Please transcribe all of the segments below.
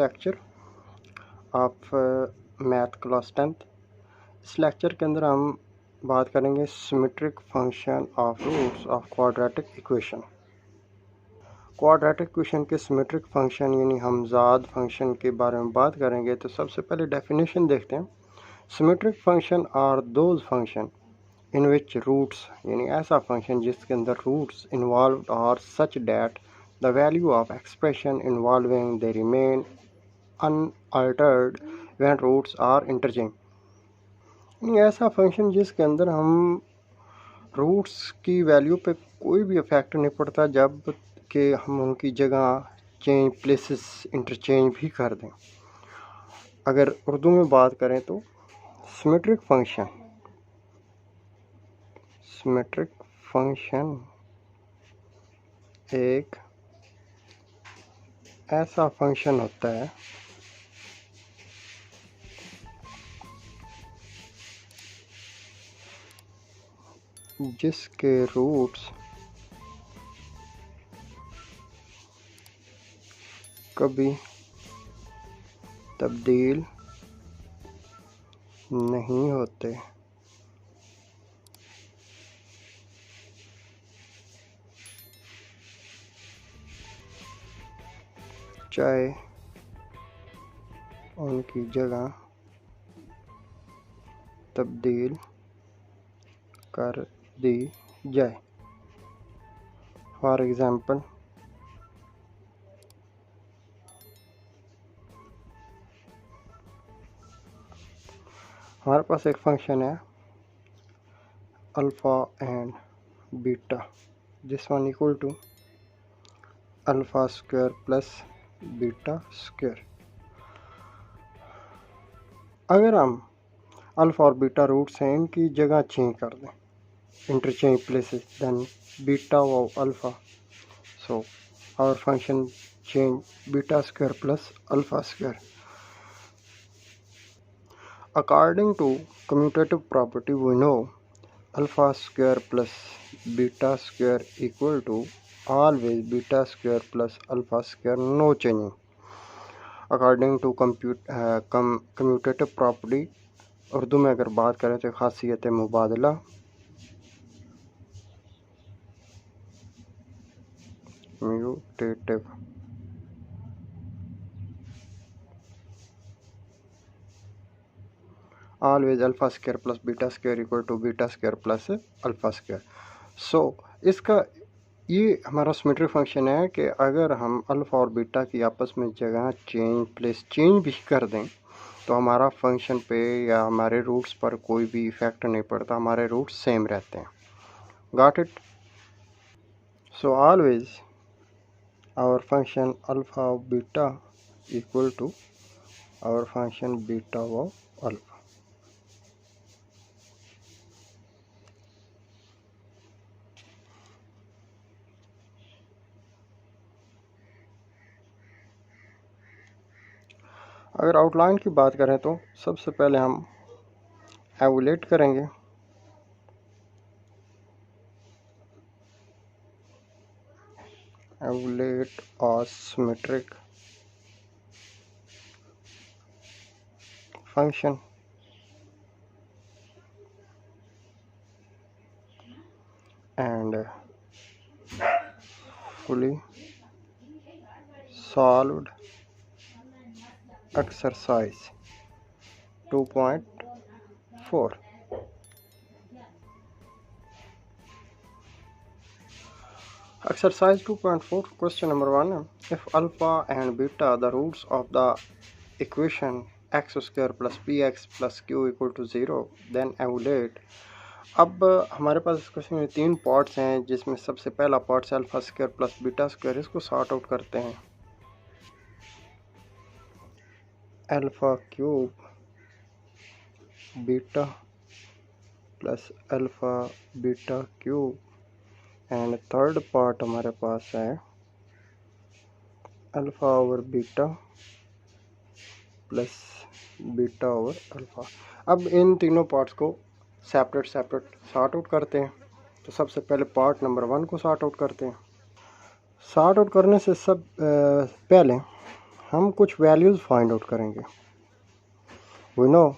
Lecture of math class 10th। इस lecture के अंदर हम बात करेंगे symmetric function of roots of quadratic equation. Quadratic equation के सिमेट्रिक फंक्शन यानी हमजाद फंक्शन के बारे में बात करेंगे। तो सबसे पहले डेफिनेशन देखते हैं। Symmetric function are those function in which roots यानी ऐसा फंक्शन जिसके अंदर roots involved are such that the value of expression involving they remain unaltered when roots are interchange. यानी ऐसा फंक्शन जिसके अंदर हम रूट्स की वैल्यू पे कोई भी इफेक्ट नहीं पड़ता जब कि हम उनकी जगह चेंज प्लेसेस इंटरचेंज भी कर दें। अगर उर्दू में बात करें तो सिमेट्रिक फंक्शन एक ऐसा फंक्शन होता है जिसके रूट्स कभी तब्दील नहीं होते, चाहे उनकी जगह तब्दील कर दी जाए। फॉर एग्जाम्पल, हमारे पास एक फंक्शन है alpha and beta, this one equal to alpha square plus beta square. अगर हम अल्फ़ा और बीटा रूट्स हैं इनकी जगह चेंज कर दें, इंटरचेंज प्लेसेस, देन बीटा व alpha, so our function change beta square plus alpha square. According to commutative property, we know alpha square plus beta square equal to always beta square plus alpha square, no changing. According to commutative property, Urdu में अगर बात करें तो खासियत मुबादला म्यूटेटिव always alpha square plus beta square equal to beta square plus alpha square। सो इसका ये हमारा symmetric function है कि अगर हम अल्फ़ा और बीटा की आपस में जगह प्लेस चेंज भी कर दें तो हमारा फंक्शन पे या हमारे रूट्स पर कोई भी इफ़ेक्ट नहीं पड़ता, हमारे रूट्स सेम रहते हैं। Got it? So always our function alpha of beta equal to our function beta of alpha. अगर आउटलाइन की बात करें तो सबसे पहले हम एवुलेट करेंगे। एवुलेट और symmetric function and fully solved exercise 2.4। exercise 2.4 question number 1, if alpha and beta the roots of the equation x square plus bx plus q equal to 0 then evaluate। अब हमारे पास इस क्वेश्चन में 3 parts हैं जिसमें सबसे पहला part है alpha square plus beta square. इसको सॉर्ट आउट करते हैं। Alpha cube beta plus alpha beta cube and third part हमारे पास है alpha over beta plus beta over alpha. अब इन तीनों पार्ट्स को सेपरेट सॉर्ट आउट करते हैं। तो सबसे पहले पार्ट नंबर 1 को सॉर्ट आउट करते हैं। सॉर्ट आउट करने से सब पहले हम कुछ वैल्यूज़ फाइंड आउट करेंगे। वी नो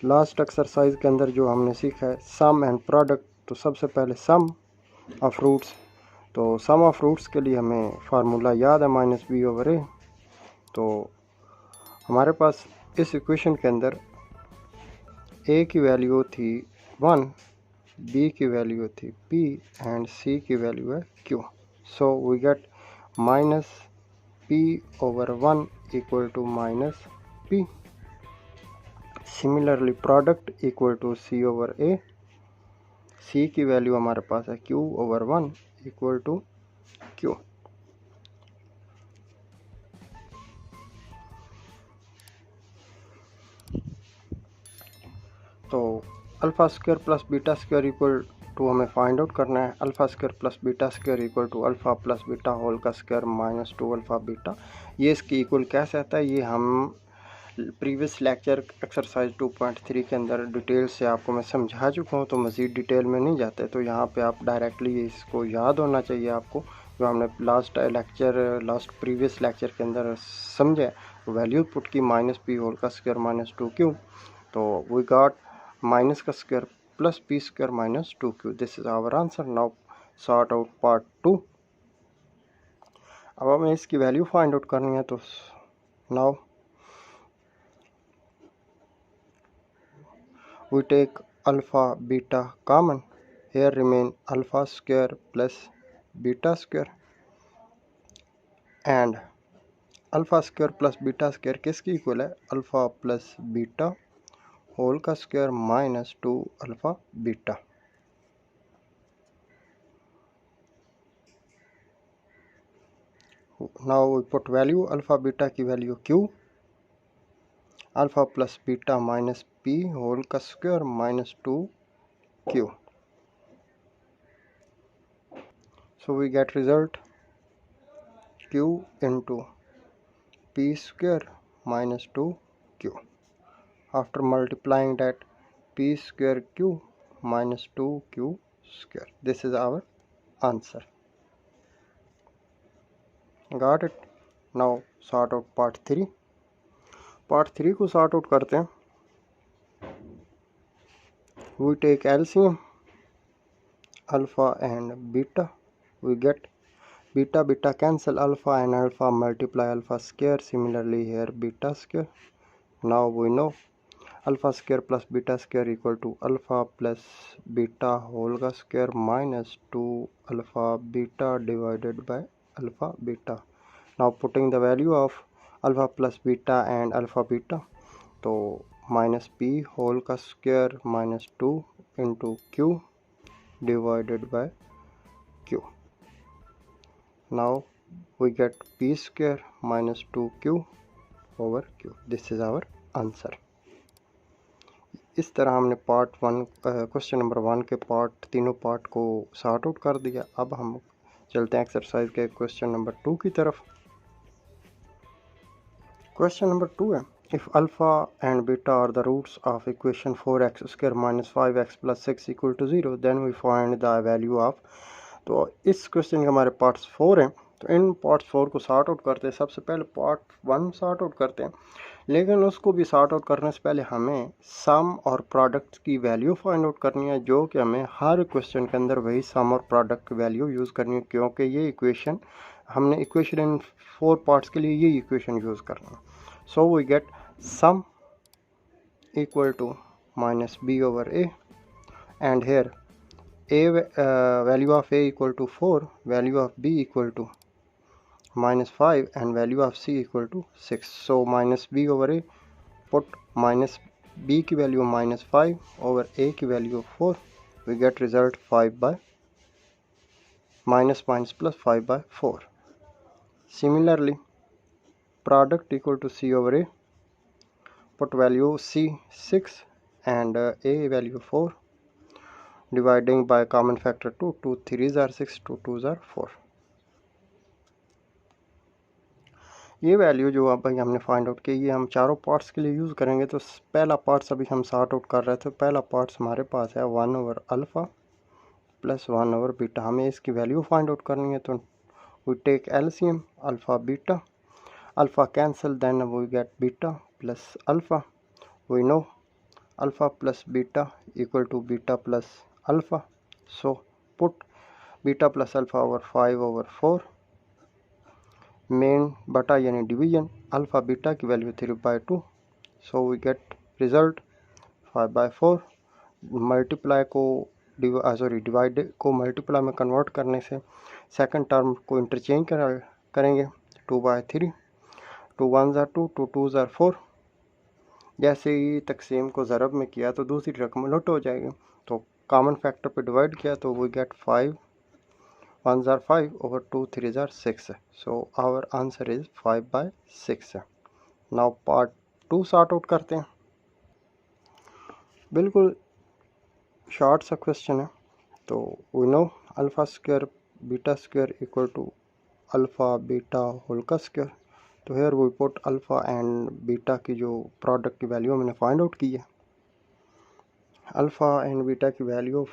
लास्ट एक्सरसाइज के अंदर जो हमने सीखा है सम एंड प्रोडक्ट, तो सबसे पहले सम ऑफ रूट्स, तो सम ऑफ रूट्स के लिए हमें फार्मूला याद है -b/a। तो हमारे पास इस इक्वेशन के अंदर a की वैल्यू थी 1, b की वैल्यू थी p एंड c की वैल्यू है q। So we get -p/1 equal to -p। Similarly product equal to c/a। c की वैल्यू हमारे पास है q/1 इक्वल टू q। तो alpha square plus beta square equal to हमें find out करना है alpha square plus beta square equal to alpha plus beta whole का square -2 alpha beta. ये इसकी इक्वल कैसे आता है, ये हम प्रीवियस लेक्चर एक्सरसाइज 2.3 के अंदर डिटेल से आपको मैं समझा चुका हूँ, तो मज़ीद डिटेल में नहीं जाते। तो यहाँ पे आप डायरेक्टली इसको याद होना चाहिए आपको, जो हमने लास्ट प्रीवियस लेक्चर के अंदर समझे। वैल्यू पुट की -p होल का स्क्वायर -2q, तो वी गॉट माइनस का square plus p square -2q। This is our answer. Now sort out part 2। अब हमें इसकी वैल्यू फाइंड आउट करनी है, तो now we take alpha beta common. Here remain alpha square plus beta square, and alpha square plus beta square किसकी equal है, alpha plus beta whole का square -2 alpha beta. Now we put value alpha beta की value q, alpha plus beta -p whole का square -2q। So we get result q into p square -2q. After multiplying that, p square q -2q square. This is our answer. Got it? Now sort out part 3. Part 3 को sort out करते हैं। We take LCM alpha and beta. We get beta beta cancel, alpha and alpha multiply alpha square. Similarly here beta square. Now we know alpha square plus beta square equal to alpha plus beta whole का square -2 alpha beta divided by alpha beta. Now putting the value of alpha plus beta and alpha beta, तो -p whole का square -2 into q divided by q. Now we get p square -2q over q. This is our answer. इस तरह हमने part 1 question number 1 के तीनों part को sort out कर दिया। अब हम चलते हैं एक्सरसाइज के क्वेश्चन नंबर 2 की तरफ। क्वेश्चन नंबर 2 है, if alpha and beta are the roots of equation 4x square -5x + 6 equal to 0, then we find the value of. तो इस क्वेश्चन के हमारे पार्ट्स 4 हैं, तो इन पार्ट्स 4 को सॉर्ट आउट करते हैं। सबसे पहले पार्ट 1 सॉर्ट आउट करते हैं, लेकिन उसको भी सॉर्ट आउट करने से पहले हमें सम और प्रोडक्ट की वैल्यू फाइंड आउट करनी है, जो कि हमें हर क्वेश्चन के अंदर वही सम और प्रोडक्ट की वैल्यू यूज़ करनी है, क्योंकि ये इक्वेशन हमने इक्वेशन इन 4 पार्ट्स के लिए ये इक्वेशन यूज़ करना है। So we get sum equal to -b/a, and here value of a equal to 4, value of b equal to -5 and value of c equal to 6. So -b/a, put -b की value -5 over a की value 4, we get result 5 by -5/4. Similarly product equal to c/a, put value c 6 and a value 4, dividing by common factor 2, 2 3s are 6, 2 2s are 4. ये value जो अब भाई हमने find out की, ये हम चारों पार्ट्स के लिए यूज़ करेंगे। तो पहला पार्ट्स अभी हम सॉर्ट आउट कर रहे थे, पहला पार्ट्स हमारे पास है 1/अल्फ़ा प्लस 1/बीटा। हमें इसकी वैल्यू फाइंड आउट करनी है, तो we take LCM alpha beta. alpha cancel, then we get beta plus alpha. We know alpha plus beta equal to beta plus alpha, so put beta plus alpha over 5/4 मेन बटा यानी division alpha beta की value 3/2, so we get result 5/4। Multiply को divide को multiply में convert करने से second term को इंटरचेंज करेंगे 2/3, 2 1 are 2, 2 2 are 4। जैसे ही तकसीम को ज़रब में किया तो दूसरी रकम उलट हो जाएगी, तो कॉमन फैक्टर पे डिवाइड किया तो we gate 5 1s are 5 over 2 3s are 6, so our answer is 5/6। now part 2 sort out करते हैं। बिल्कुल शॉर्ट सा क्वेश्चन है। तो we know alpha square beta square equal to alpha beta whole का स्क्वायर। तो here we put alpha and beta की जो प्रोडक्ट की वैल्यू हमने फाइंड आउट की है। अल्फ़ा एंड बीटा की वैल्यू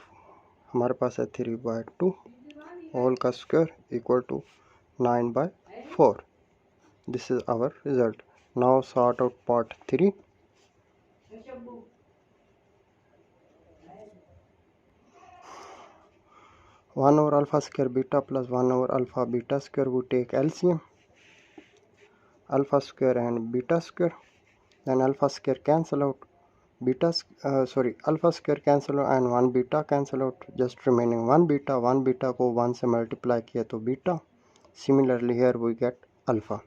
हमारे पास है 3/2 होल का square equal to 9/4। This is our result. Now sort out part 3। One over alpha square beta plus 1 over alpha beta square, we take LCM alpha square and beta square, then alpha square cancel out, alpha square cancel out and 1 beta cancel out, just remaining 1 beta। 1 beta को 1 से multiply किया तो beta. Similarly here we get alpha,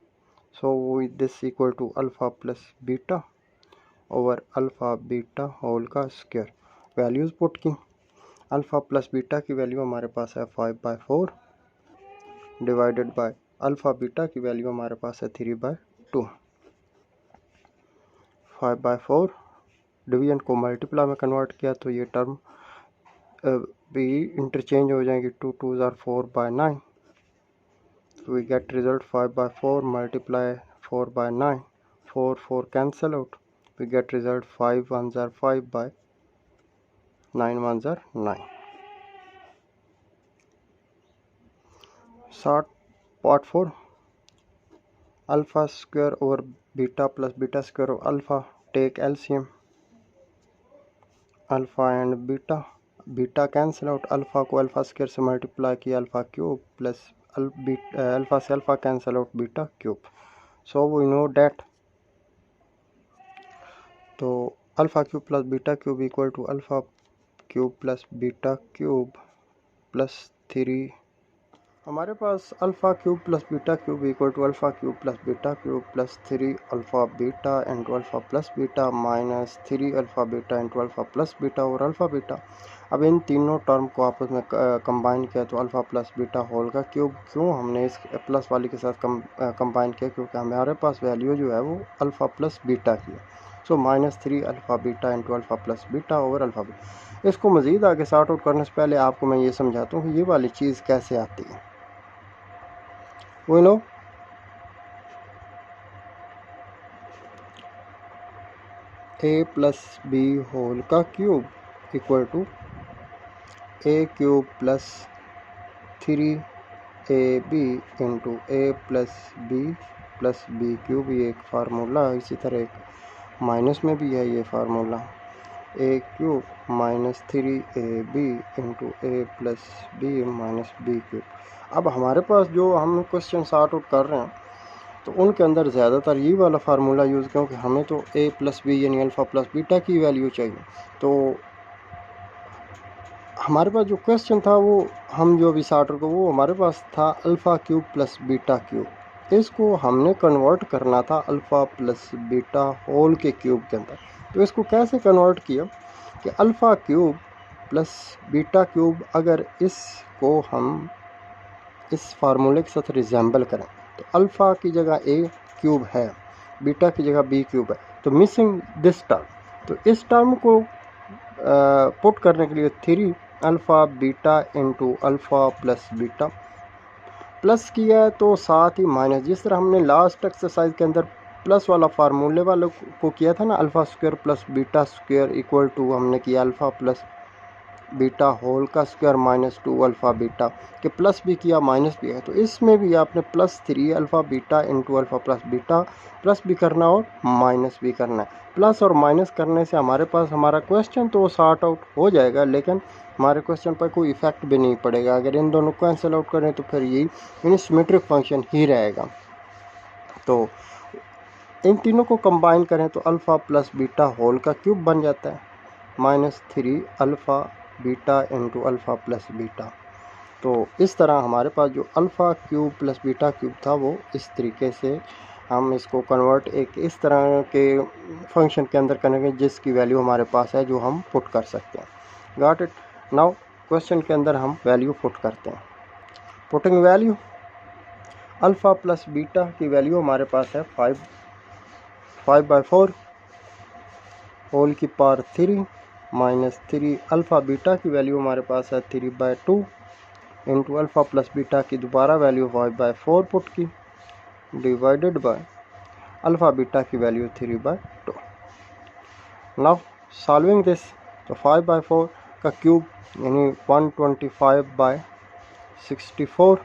so this equal to alpha plus beta over alpha beta whole का square. Values put की, alpha plus beta की value हमारे पास है 5/4 डिवाइडेड बाय अल्फ़ा बीटा की वैल्यू हमारे पास है 3/2। 5/4 डिवीजन को मल्टीप्लाई में कन्वर्ट किया तो ये टर्म भी इंटरचेंज हो जाएंगी, 2 2s are 4/9, we get result 5/4 multiply 4/9, 4 4 cancel out, we get result 5 1s are 5/9 1s are 9। Sort part 4। Alpha square over beta plus beta square over alpha, take LCM alpha and beta. Beta cancel out, alpha को alpha square से multiply किया alpha cube plus alpha से alpha cancel out beta cube, so we know that तो alpha cube plus beta cube equal to alpha cube plus beta cube plus 3। हमारे पास alpha cube plus beta cube equal to alpha cube plus beta cube plus 3 alpha beta into alpha plus beta minus 3 alpha beta into alpha plus beta और alpha beta. अब इन तीनों term को आपस में combine किया तो अल्फ़ा प्लस बीटा होल का क्यूब। क्यों हमने इस प्लस वाली के साथ कंबाइन किया, क्योंकि हमारे पास वैल्यू जो है वो अल्फ़ा प्लस बीटा की है, सो -3 alpha beta into alpha plus beta over alpha beta. इसको मज़ीद आगे सॉर्ट आउट करने से पहले आपको मैं ये समझाता हूँ कि ये वाली चीज़ कैसे आती है। We know a plus b whole का cube equal to a cube plus 3ab into a plus b cube. ये एक फार्मूला है, इसी तरह एक माइनस में भी है ये formula, a cube minus 3ab into a plus b minus b cube. अब हमारे पास जो हम क्वेश्चन सॉर्ट आउट कर रहे हैं तो उनके अंदर ज़्यादातर ये वाला फार्मूला यूज़, क्योंकि हमें तो a प्लस बी यानी अल्फ़ा प्लस बीटा की वैल्यू चाहिए। तो हमारे पास जो क्वेश्चन था वो हम जो अभी सॉर्ट आउट को वो हमारे पास था alpha cube plus beta cube. इसको हमने कन्वर्ट करना था अल्फ़ा प्लस बीटा होल के क्यूब के अंदर। तो इसको कैसे कन्वर्ट किया कि alpha cube plus beta cube, अगर इसको हम इस फार्मूले के साथ रिजेंबल करें तो अल्फ़ा की जगह ए क्यूब है, बीटा की जगह बी क्यूब है, तो मिसिंग दिस टर्म। तो इस टर्म को पुट करने के लिए 3 alpha beta into alpha plus beta plus किया है तो साथ ही माइनस, जिस तरह हमने लास्ट एक्सरसाइज के अंदर प्लस वाला फार्मूले वाले को किया था ना, alpha square plus beta square equal to हमने किया अल्फ़ा प्लस बीटा होल का स्क्वायर माइनस 2 अल्फ़ा बीटा के प्लस भी किया माइनस भी है, तो इसमें भी आपने plus 3 alpha beta into alpha plus beta plus भी करना और माइनस भी करना है। प्लस और माइनस करने से हमारे पास हमारा क्वेश्चन तो सॉर्ट आउट हो जाएगा, लेकिन हमारे क्वेश्चन पर कोई इफेक्ट भी नहीं पड़ेगा। अगर इन दोनों को कैंसिल आउट करें तो फिर यही सिमेट्रिक फंक्शन ही रहेगा। तो इन तीनों को कंबाइन करें तो अल्फ़ा प्लस बीटा होल का क्यूब बन जाता है minus 3 alpha beta into alpha plus beta. तो इस तरह हमारे पास जो alpha cube plus beta cube था वो इस तरीके से हम इसको कन्वर्ट एक इस तरह के फंक्शन के अंदर करेंगे जिसकी वैल्यू हमारे पास है, जो हम पुट कर सकते हैं। Got it. नाउ क्वेश्चन के अंदर हम वैल्यू पुट करते हैं। Putting value, alpha plus beta की वैल्यू हमारे पास है 5/4 होल की पावर 3 माइनस 3 अल्फ़ा बीटा की वैल्यू हमारे पास है 3/2 इंटू अल्फ़ा प्लस बीटा की दोबारा वैल्यू 5/4 पुट की डिवाइडेड बाय अल्फ़ा बीटा की वैल्यू 3/2। नाउ सॉल्विंग दिस, तो 5/4 का क्यूब यानी 125/64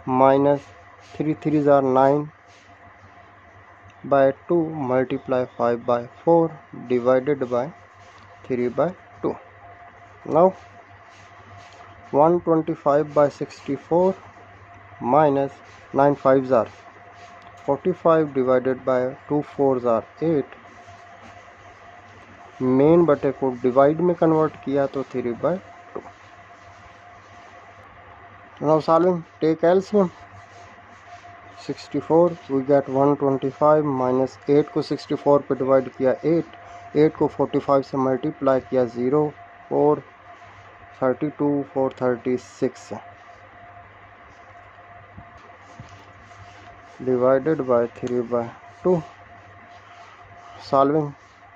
माइनस 3 3 ज़ार 9/2 multiply 5/4 divided by 3/2। Now 125/64 minus 9 5 ज़ार 45 डिवाइडेड बाय 2 4 ज़ार 8, मेन बटे को डिवाइड में कन्वर्ट किया तो 3/2। Now solving, take LCM, 64 we get 125 minus 8 को 64 पे डिवाइड किया 8 को 45 से मल्टीप्लाई किया 0 4 32 4 36 डिवाइडेड बाय 3/2। सॉल्विंग,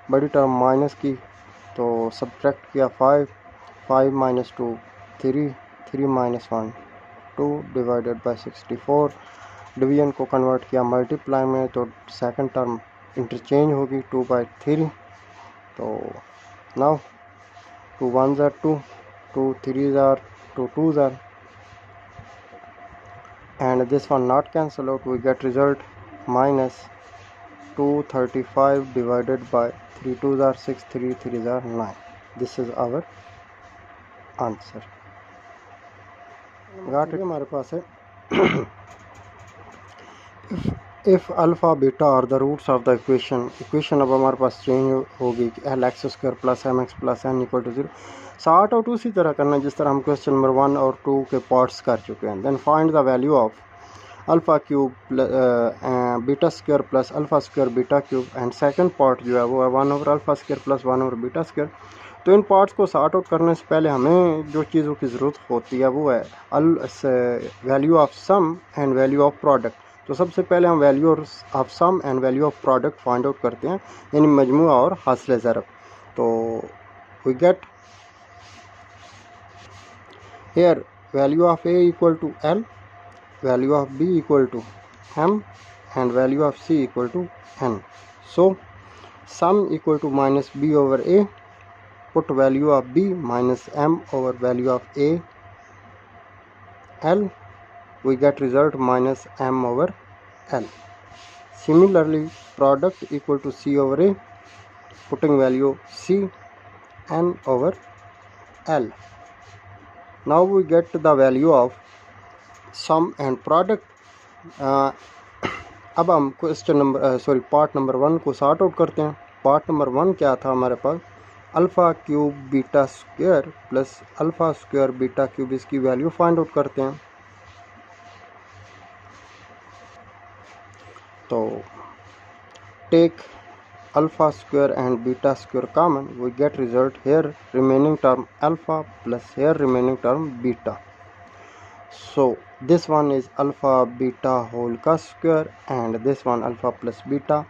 बड़ी टर्म माइनस की तो सब्ट्रैक्ट किया 5 minus 2 3 minus 1 2 divided by 64। Division को कन्वर्ट किया मल्टीप्लाई में तो सेकंड टर्म इंटरचेंज होगी 2/3। तो नाउ 2 1 ज़ार 2 2 3 ज़ार 2 2 ज़ार and this one not cancel out, we get result minus 235 divided by 3 2 are 6 3 3 are 9. This is our answer. got it। हमारे पास है if alpha beta are the roots of the equation अब हमारे पास चेंज होगी lx square plus mx plus n equal to 0। Sort out उसी तरह करना जिस तरह हम क्वेश्चन नंबर 1 और 2 के पार्ट्स कर चुके हैं। Then find the value of alpha cube beta square plus alpha square beta cube and second part जो है वो है 1/अल्फ़ा स्क्वायर प्लस 1/बीटा स्क्वायर। तो इन पार्ट्स को सॉर्ट आउट करने से पहले हमें जो चीज़ों की ज़रूरत होती है वो है value of sum and value of product. तो सबसे पहले हम value of sum and value of product find out करते हैं, यानी मजमूआ और हासिल ज़रब। तो we get here value of a equal to L, value of b equal to m and value of c equal to n. So sum equal to minus b over a, put value of b minus m over value of a L, we get result minus m over L. Similarly product equal to c over a, putting value c n over L. Now we get the value of sum and product। अब हम question number part number 1 को sort out करते हैं। Part number 1 क्या था हमारे पास, alpha cube beta square plus alpha square beta cube, इसकी वैल्यू फाइंड आउट करते हैं। तो take alpha square and beta square common, we get result here remaining term alpha plus here remaining term beta. So this one is alpha beta whole का square and this one alpha plus beta.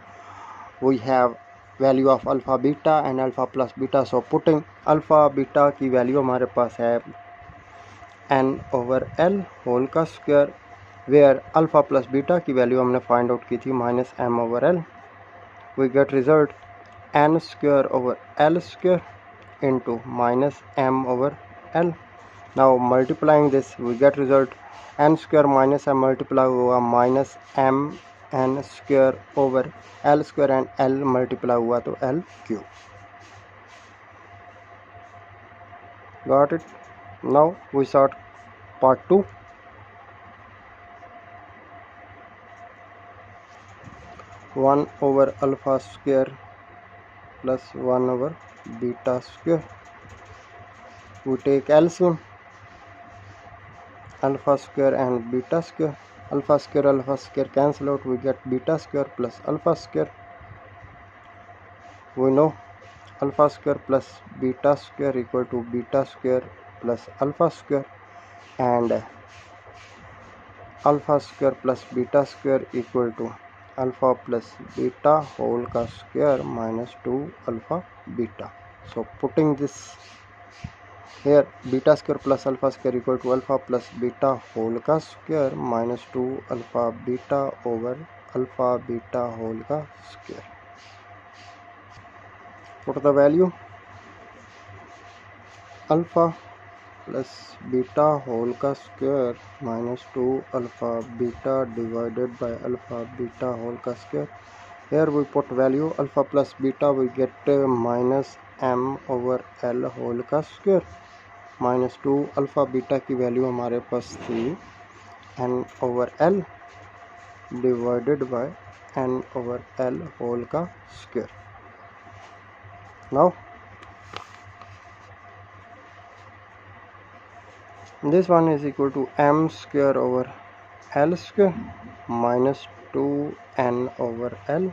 We have value of alpha beta and alpha plus beta, so putting alpha beta की value हमारे पास है n over L whole का square, where alpha plus beta की value हमने find out की थी minus m over L. We get result n square over L square into minus m over l. Now multiplying this we get result n square minus m multiply हुआ minus m n square over l square and l multiply हुआ तो l cube. Got it? Now we start part 2. One over alpha square plus 1 over beta square. We take LCM, alpha square and beta square. Alpha square cancel out, we get beta square plus alpha square. We know alpha square plus beta square equal to beta square plus alpha square, and alpha square plus beta square equal to alpha plus beta whole का square minus 2 alpha beta. So putting this here, beta square plus alpha square equal to alpha plus beta whole का square minus 2 alpha beta over alpha beta whole का square. Put the value alpha plus beta whole का square minus 2 alpha beta divided by alpha beta whole का square. Here we put value alpha plus beta, we get minus m over l whole का square minus 2 alpha beta की value हमारे पास थी n over l divided by n over l whole का square. Now this one is equal to m square over l square minus 2n over l.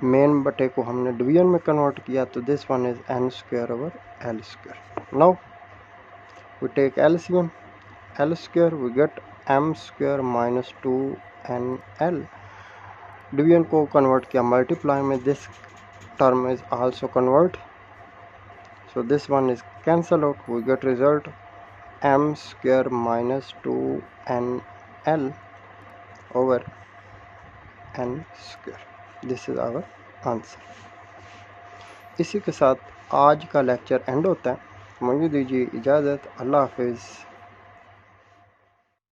मेन बटे को हमने डिवीजन में कन्वर्ट किया तो this one is n square over l square. Now we take LCM. L square we get m square minus 2nl. Division को convert किया multiply में, this term is also convert, so this one is cancel out, we get result m square minus 2nl over n square. This is our answer. इसी के साथ आज का lecture and होता है. मुझे दीजिए इजाज़त. अल्लाह हाफिज़.